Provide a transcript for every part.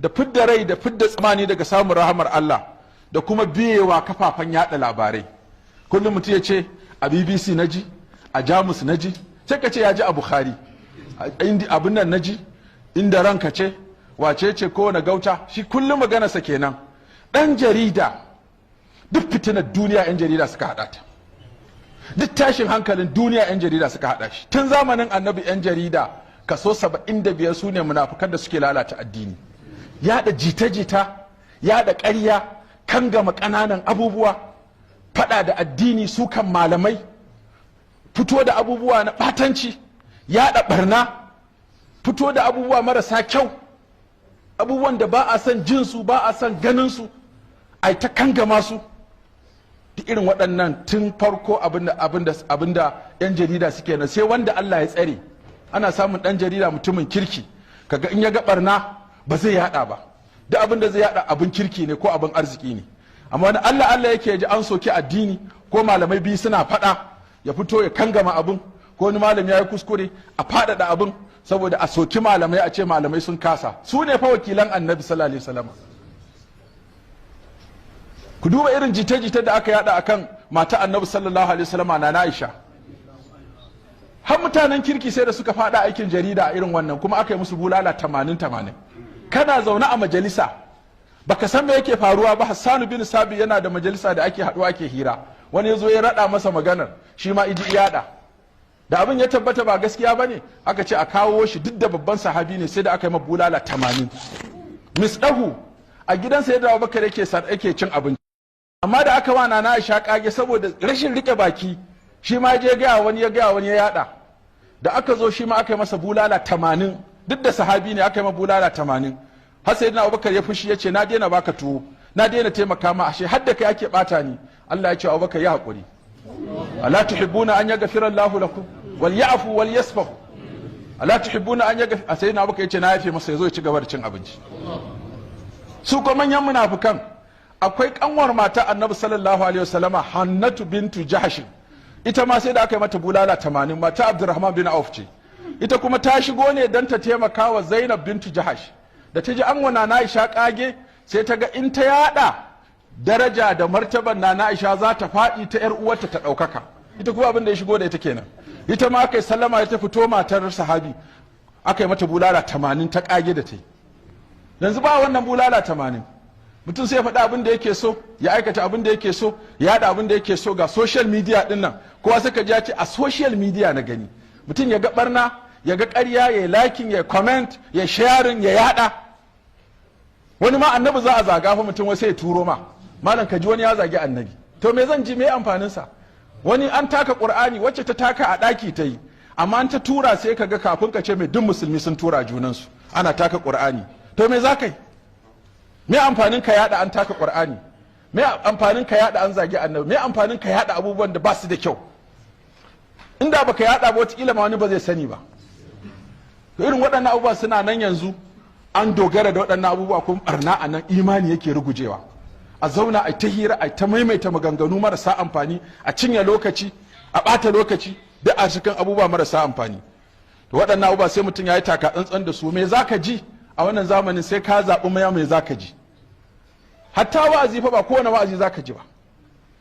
da fidda rai da fidda tsamani daga samun rahamar Allah da kuma biyewa kafafen yada labarai. Kullum mutum ya ce a BBC naji, a Jamus naji, sai ka ce ya ji a Bukhari, abin nan naji, inda ranka ce, wace ce ko na gauta, shi kullum maganarsa kenan. Ɗan jarida, duk fitinar duniya 'yan jarida suka haɗa ta. Duk tashin hankalin duniya 'yan jarida suka haɗa shi. Tun zamanin annabi 'yan jarida kaso 75 su ne munafukan da suke lalata addini. Yaɗa jita-jita, yaɗa ƙarya, kan gama ƙananan abubuwa, faɗa da addini su kan malamai, fito da abubuwa na ɓatanci, yaɗa ɓarna, fito da abubuwa marasa kyau, abubuwan da ba a son jinsu ba a son ganinsu, ai ta kangama su. Duk irin waɗannan tun farko abinda 'yan jarida suke na sai wanda Allah ya tsare. Ana samun ɗan jarida mutumin kirki, kaga in ya ga ɓarna ba zai yada ba, duk abin da zai yada abin kirki ne ko abin arziki ne. Amma wani Allah yake ji an soki addini ko malamai biyu suna faɗa, ya fito ya kangama abin, ko wani malami ya yi kuskure a faɗaɗa abin saboda a soki malamai, a ce malamai sun kasa. Su ne fa wakilan annabi sallallahu alaihi wasallam. Ku duba irin jita-jita da aka yada akan mata annabi sallallahu alaihi wasallam na Aisha. Har mutanen kirki sai da suka fada aikin jarida a irin wannan, kuma aka yi musu bulala 80. Kana zaune a majalisa baka san me yake faruwa ba. Hassanu bin Sabi yana da majalisa da ake haduwa ake hira, wani yazo ya rada masa maganar, shi ma iji iyada. Da abin ya tabbata ba gaskiya bane, aka ce a kawo shi, duk da babban sahabi ne, sai da aka yi masa bulala 80. Misdahu a gidansa yadda Abubakar yake cin abinci, amma da aka wana na Aisha kage saboda rashin rike baki, shi ma je ga wani ya yada. Da aka zo shi ma aka yi masa bulala 80, duk da sahabi ne aka yi masa bulala 80. Har sayyidina Abubakar ya fushi, ya ce na daina baka tuwo, na daina taimaka ma, ashe har da kai ake bata ni. Allah ya ce Abubakar ya hakuri, ala tuhibbuna an yaghfira Allahu lakum wal ya'fu wal yasfahu, ala tuhibbuna an yaghfira. Sayyidina Abubakar ya ce na yafe masa, yazo ya ci gaba da cin abinci. Su kuma manyan munafikan, akwai kanwar mata annabi sallallahu alaihi wasallama, Hannatu bintu Jahsh, ita ma sai da aka yi mata bulala 80. Mata Abdurrahman bin Auf ce, ita kuma ta shigo ne don ta taimaka wa Zainab bintu Jahsh. Da ta ji an wana na Aisha kage, sai ta ga in ta yada daraja da martaban na Aisha za ta faɗi ta yar uwarta ta ɗaukaka. Ita kuma abin da ya shigo da ita kenan. Ita ma aka yi sallama, ta fito matar sahabi, aka yi mata bulala 80 ta kage da ta yi. Yanzu ba wannan bulala 80. Mutum sai ya faɗi abin da yake so, ya aikata abin da yake so, ya haɗa abin da yake so. Ga social media ɗin nan, kowa suka ji ya ce a social media na gani. Mutum ya ga barna, ya ga ƙarya, ya liking, ya comment, ya sharing, ya yaɗa. Wani ma annabi za a zaga fa mutum wasu ya turo ma, malam ka ji wani ya zagi annabi, to me zan ji, me amfanin sa? Wani an taka Qur'ani, wacce ta taka a ɗaki ta yi, amma an ta tura sai ka ga kafin ka ce mai duk musulmi sun tura junansu ana taka Qur'ani. To me za ka yi? Me amfanin ka yada an taka Qur'ani? Me amfanin ka yada an zagi annabi? Me amfanin ka yada abubuwan da ba su da kyau? Inda baka yada ba, wataƙila ma wani ba zai sani ba. To irin waɗannan abubuwa suna nan yanzu, an dogara da waɗannan abubuwa, kuma barna a nan imani yake rugujewa. A zauna a ta hira, a ta maimaita maganganu marasa amfani, a cinye lokaci, a ɓata lokaci, duk a cikin abubuwa marasa amfani. To waɗannan abubuwa sai mutum ya yi taka tsantsan da su. Me za ka ji a wannan zamanin? Sai ka zaɓi mai za ka ji. Hatta wa'azi fa ba kowane wa'azi za ka ji ba.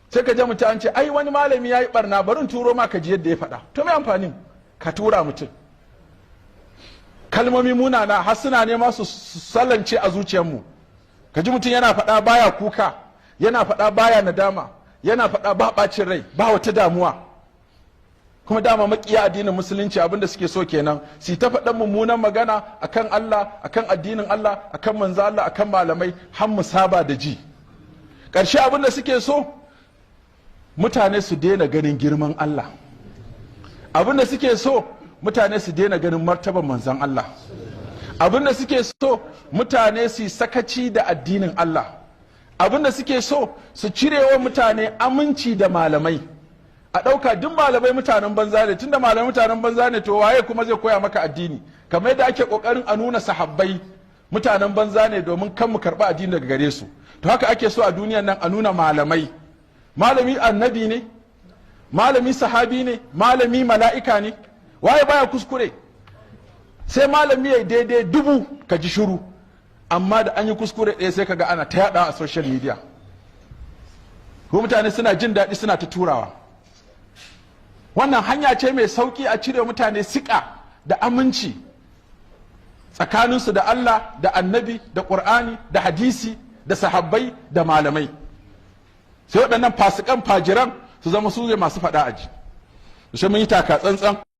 Sai ka je mutum an ce ai wani malami ya yi barna, barin turo ma ka ji yadda ya faɗa. To me amfanin ka tura mutum? Kalmomi munana har suna nema su sallance a zuciyarmu. Ka ji mutum yana faɗa baya kuka, yana faɗa baya nadama, yana faɗa ba ɓacin rai, ba wata damuwa. Kuma dama makiya addinin musulunci abinda suke so kenan, su ta faɗan mummunan magana akan Allah, akan addinin Allah, akan manzo Allah, akan malamai, har mu saba da ji. Ƙarshe abinda suke so mutane su daina ganin girman Allah. Abinda suke so mutane su daina ganin martaban manzon Allah. Abinda suke so mutane su sakaci da addinin Allah. Abinda suke so su cirewa mutane aminci da malamai. A ɗauka duk malamai mutanen banza ne, tunda malamai mutanen banza ne, to waye kuma zai koya maka addini? Kamar yadda ake kokarin a nuna sahabbai mutanen banza ne domin kan mu karɓi addini daga gare su, to haka ake so a duniyan nan a nuna malamai. Malami annabi ne, malami sahabi ne, malami mala'ika ne, waye baya kuskure? Sai malami ya daidai 1000 ka ji shiru, amma da an yi kuskure ɗaya sai kaga ana ta yaɗa a social media, ko mutane suna jin daɗi suna ta turawa. Wannan hanya ce mai sauƙi a cire mutane siƙa da aminci tsakaninsu da Allah da annabi da ƙur'ani da hadisi da sahabbai da malamai, sai waɗannan fasikan fajiran su zama su ne masu faɗa aji. Sai mun yi taka tsantsan.